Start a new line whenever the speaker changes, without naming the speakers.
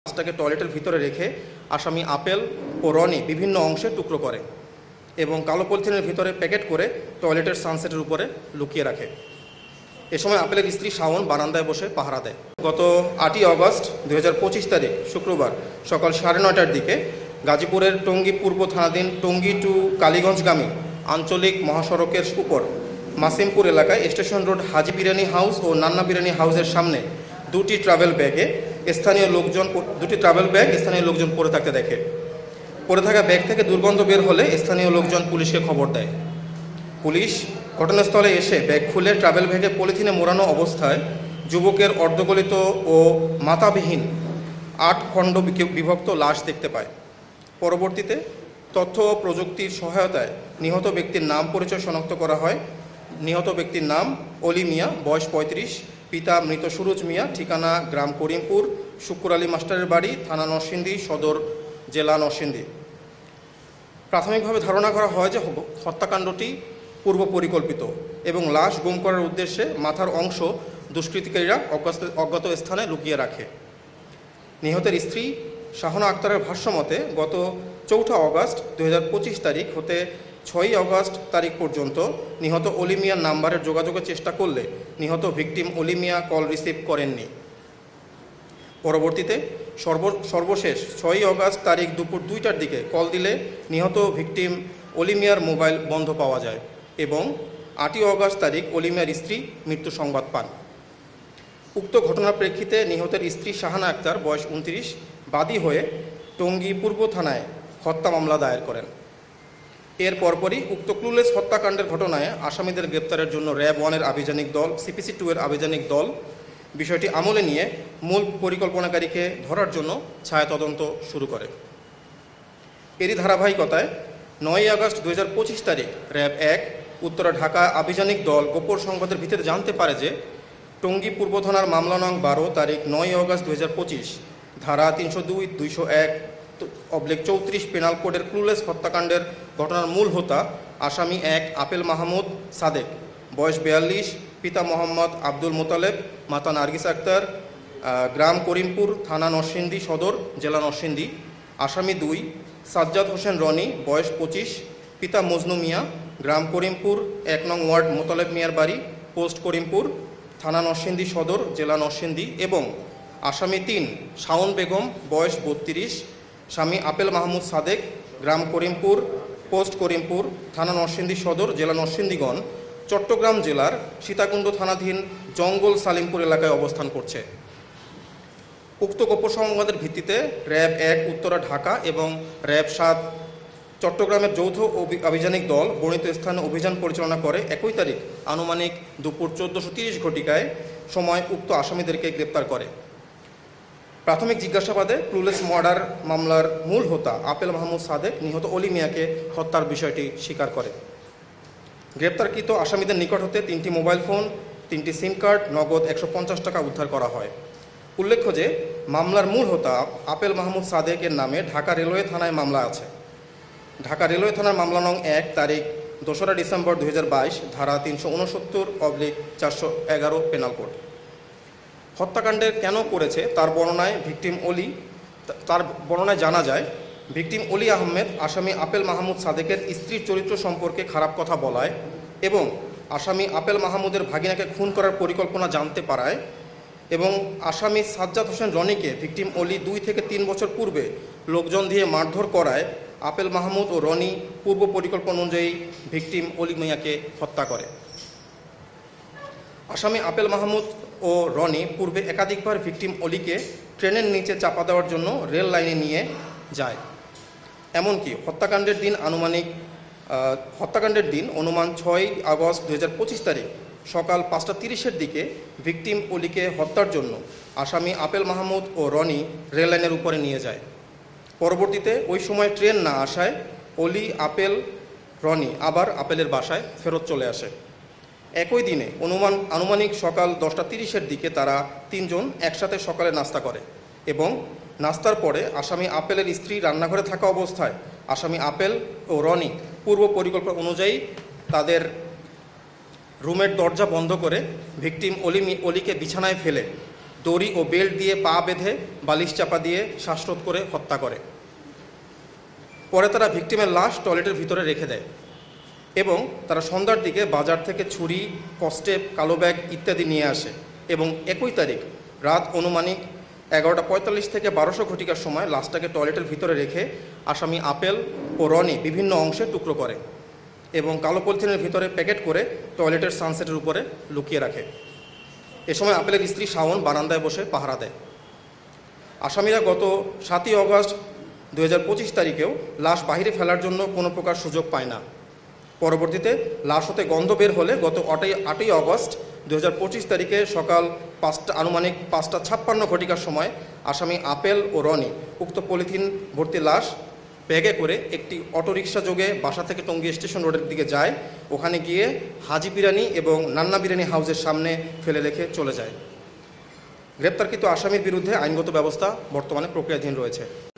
মাছটাকে টয়লেটের ভিতরে রেখে আসামি আপেল ও রনি বিভিন্ন অংশে টুকরো করে এবং কালো পলিথিনের ভিতরে প্যাকেট করে টয়লেটের সানসেটের উপরে লুকিয়ে রাখে। এ সময় আপেলের স্ত্রী শাওন বারান্দায় বসে পাহারা দেয়। গত 8ই অগস্ট 2025 তারিখ শুক্রবার সকাল 9:30টার দিকে গাজীপুরের টঙ্গী পূর্ব থানাধীন টঙ্গী টু কালীগঞ্জগামী আঞ্চলিক মহাসড়কের উপর মাসিমপুর এলাকায় স্টেশন রোড হাজি বিরিয়ানি হাউস ও নান্না বিরিয়ানি হাউসের সামনে দুটি ট্রাভেল ব্যাগ স্থানীয় লোকজন পড়ে থাকতে দেখে। পড়ে থাকা ব্যাগ থেকে দুর্গন্ধ বের হলে স্থানীয় লোকজন পুলিশকে খবর দেয়। পুলিশ ঘটনাস্থলে এসে ব্যাগ খুলে ট্রাভেল ব্যাগে পলিথিনে মোড়ানো অবস্থায় যুবকের অর্ধগলিত ও মাথাবিহীন 8 খণ্ড বিভক্ত লাশ দেখতে পায়। পরবর্তীতে তথ্য ও প্রযুক্তির সহায়তায় নিহত ব্যক্তির নাম পরিচয় শনাক্ত করা হয়। নিহত ব্যক্তির নাম অলি মিয়া, বয়স 35, পিতা মৃত সুরুজ মিয়া, ঠিকানা গ্রাম করিমপুর, শুক্কুর আলী মাস্টারের বাড়ি, থানা নরসিংদী সদর, জেলা নরসিংদী। প্রাথমিকভাবে ধারণা করা হয় যে হত্যাকাণ্ডটি পূর্ব পরিকল্পিত এবং লাশ গুম করার উদ্দেশ্যে মাথার অংশ দুষ্কৃতিকারীরা অজ্ঞাত স্থানে লুকিয়ে রাখে। নিহতের স্ত্রী শাহনা আক্তারের ভাষ্যমতে গত 4 অগস্ট 2025 তারিখ হতে 6 অগস্ট তারিখ পর্যন্ত নিহত অলি মিয়ার নাম্বারের যোগাযোগের চেষ্টা করলে নিহত ভিকটিম অলি মিয়া কল রিসিভ করেননি। পরবর্তীতে সর্বশেষ 6 অগস্ট তারিখ দুপুর 2টার দিকে কল দিলে নিহত ভিকটিম অলি মিয়ার মোবাইল বন্ধ পাওয়া যায় এবং 8 অগস্ট তারিখ অলি মিয়ার স্ত্রী মৃত্যু সংবাদ পান। উক্ত ঘটনার প্রেক্ষিতে নিহতের স্ত্রী শাহানা আক্তার, বয়স 29, বাদী হয়ে টঙ্গী পূর্ব থানায় হত্যা মামলা দায়ের করেন। এর পরপরই উক্ত ক্লুলেস হত্যাকাণ্ডের ঘটনায় আসামিদের গ্রেপ্তারের জন্য র্যাব 1-এর আভিযানিক দল, CPC 2-এর আভিযানিক দল বিষয়টি আমলে নিয়ে মূল পরিকল্পনাকারীকে ধরার জন্য ছায়া তদন্ত শুরু করে। এরই ধারাবাহিকতায় 9 আগস্ট 2025 তারিখ র্যাব 1 উত্তরা ঢাকা আভিযানিক দল গোপন সংবাদের ভিত্তিতে জানতে পারে যে টঙ্গী পূর্ব থানার মামলা নং 12 তারিখ 9 আগস্ট 2025 ধারা 302, 201/34 পেনাল কোডের ক্লুলেস হত্যাকাণ্ডের ঘটনার মূল হোতা আসামি 1 আপেল মাহমুদ সাদেক, বয়স 42, পিতা মোহাম্মদ আব্দুল মোতালেব, মাতা নার্গিস আক্তার, গ্রাম করিমপুর, থানা নরসিংদী সদর, জেলা নরসিংদী। আসামি 2 সাজ্জাদ হোসেন রনি, বয়স 25, পিতা মজনু মিয়া, গ্রাম করিমপুর, 1 নং ওয়ার্ড মোতালেব মিয়ার বাড়ি, পোস্ট করিমপুর, থানা নরসিংদী সদর, জেলা নরসিংদী। এবং আসামি 3 শাওন বেগম, বয়স 32, স্বামী আপেল মাহমুদ সাদেক, গ্রাম করিমপুর, পোস্ট করিমপুর, থানা নরসিংদী সদর, জেলা নরসিংদীগণ চট্টগ্রাম জেলার সীতাকুণ্ড থানাধীন জঙ্গল সালিমপুর এলাকায় অবস্থান করছে। উক্ত গোপন সংবাদের ভিত্তিতে র্যাব 1 উত্তরা ঢাকা এবং র্যাব 7 চট্টগ্রামের যৌথ আভিযানিক দল বর্ণিত স্থানে অভিযান পরিচালনা করে 1 তারিখ আনুমানিক দুপুর 14:30 ঘটিকায় সময় উক্ত আসামিদেরকে গ্রেপ্তার করে। প্রাথমিক জিজ্ঞাসাবাদে ক্লুলেস মার্ডার মামলার মূল হোতা আপেল মাহমুদ সাদেক নিহত অলি মিয়াকে হত্যার বিষয়টি স্বীকার করে। গ্রেপ্তারকৃত আসামিদের নিকট হতে 3টি মোবাইল ফোন, 3টি সিম কার্ড, নগদ 150 টাকা উদ্ধার করা হয়। উল্লেখ্য যে মামলার মূল হোতা আপেল মাহমুদ সাদেকের নামে ঢাকা রেলওয়ে থানায় মামলা আছে। ঢাকা রেলওয়ে থানার মামলা নং 1 তারিখ 2রা ডিসেম্বর 2022 ধারা 369/411 পেনাল কোড। হত্যাকাণ্ডের কেন করেছে তার বর্ণনায় জানা যায়, ভিকটিম অলি আহমেদ আসামি আপেল মাহমুদ সাদেকের স্ত্রীর চরিত্র সম্পর্কে খারাপ কথা বলায় এবং আসামি আপেল মাহমুদের ভাগিনাকে খুন করার পরিকল্পনা জানতে পারায় এবং আসামি সাজ্জাদ হোসেন রনিকে ভিকটিম অলি 2 থেকে 3 বছর পূর্বে লোকজন দিয়ে মারধর করায় আপেল মাহমুদ ও রনি পূর্ব পরিকল্পনা অনুযায়ী ভিকটিম অলি মিয়াকে হত্যা করে। আসামি আপেল মাহমুদ ও রনি পূর্বে একাধিকবার ভিকটিম অলিকে ট্রেনের নিচে চাপা দেওয়ার জন্য রেল লাইনে নিয়ে যায়। এমনকি হত্যাকাণ্ডের দিন অনুমান 6 আগস্ট 2025 তারিখ সকাল 5:30-এর দিকে ভিকটিম অলিকে হত্যার জন্য আসামি আপেল মাহমুদ ও রনি রেল লাইনের উপরে নিয়ে যায়। পরবর্তীতে ওই সময় ট্রেন না আসায় অলি, আপেল, রনি আবার আপেলের বাসায় ফেরত চলে আসে। একই দিনে আনুমানিক সকাল 10:30-এর দিকে তারা 3 জন একসাথে সকালে নাস্তা করে এবং নাস্তার পরে আসামি আপেলের স্ত্রী রান্নাঘরে থাকা অবস্থায় আসামি আপেল ও রনি পূর্ব পরিকল্পনা অনুযায়ী তাদের রুমের দরজা বন্ধ করে ভিকটিম অলিকে বিছানায় ফেলে দড়ি ও বেল্ট দিয়ে পা বেঁধে বালিশ চাপা দিয়ে শ্বাসরোধ করে হত্যা করে। পরে তারা ভিকটিমের লাশ টয়লেটের ভিতরে রেখে দেয় এবং তারা সন্ধ্যার দিকে বাজার থেকে ছুরি, কস্টেপ, কালো ব্যাগ ইত্যাদি নিয়ে আসে এবং 21 তারিখ রাত অনুমানিক 11:45 থেকে 1200 ঘটিকার সময় লাশটাকে টয়লেটের ভিতরে রেখে আসামি আপেল ও রনি বিভিন্ন অংশে টুকরো করে এবং কালো পলিথিনের ভিতরে প্যাকেট করে টয়লেটের সানসেটের উপরে লুকিয়ে রাখে। এ সময় আপেলের স্ত্রী শাওন বারান্দায় বসে পাহারা দেয়। আসামিরা গত 7ই অগস্ট 2025 তারিখেও লাশ বাহিরে ফেলার জন্য কোনো প্রকার সুযোগ পায় না। পরবর্তীতে লাশ হতে গন্ধ বের হলে গত 8ই অগস্ট 2025 তারিখে সকাল আনুমানিক 5:56 ঘটিকার সময় আসামি আপেল ও রনি উক্ত পলিথিন ভর্তি লাশ ব্যাগে করে একটি অটোরিকশা যোগে বাসা থেকে টঙ্গী স্টেশন রোডের দিকে যায়। ওখানে গিয়ে হাজি বিরিয়ানি এবং নান্না বিরিয়ানি হাউসের সামনে ফেলে রেখে চলে যায়। গ্রেপ্তারকৃত আসামির বিরুদ্ধে আইনগত ব্যবস্থা বর্তমানে প্রক্রিয়াধীন রয়েছে।